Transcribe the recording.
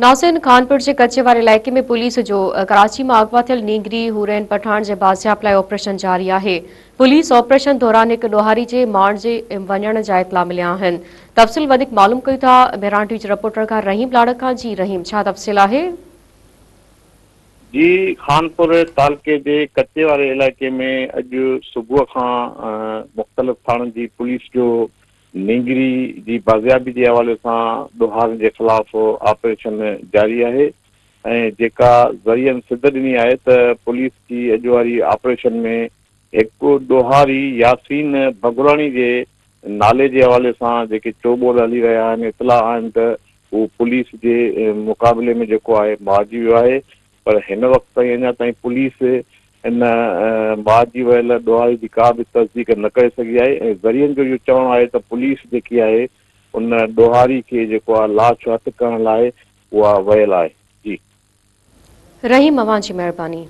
नासिन खानपुर के कच्चे वारे इलाके में पुलिस जो कराची में अगवा थियल नींगरी हुरैन पठान के बाजियाब लाइ ऑपरेशन जारी है। पुलिस ऑपरेशन दौरान एक डोहारी के माण के वञण जा इतला मिलिया आहिनि। तफ़सील वधीक मालूम कयूं था बहरान टीवी रिपोर्टर का रहीम लाड़का। जी रहीम, छा तफ़सील है? जी, खानपुर तालके के कच्चे वाले इलाके में अज सुबह का मुख्तलिफ थानन की पुलिस जो नींगरी की बाजियाबी के हवाले से डोहार के खिलाफ ऑपरेशन जारी है। जेका ज़रियन सिद्ध ॾिनी है तो पुलिस की अज वारी ऑपरेशन में एक डोहारी यासीन बगुरानी के नाले के हवाले से जेके चोबोल हली रहा आहिनि, इतला आहिनि त वो पुलिस के मुकाबले में जो है मारिजी वियो है। पर इन वक्त ताईं अञा ताईं पुलिस इन मारिजी वियल डोहारी की का भी तस्दीक न करे सघी है। ज़रियन जो इहो चवणु आहे त पुलिस जेकी आहे उन डोहारी के जेको आहे लाश हथ करण लाइ उहा वियल आहे। जी रहीम, अवां जी मेहरबानी।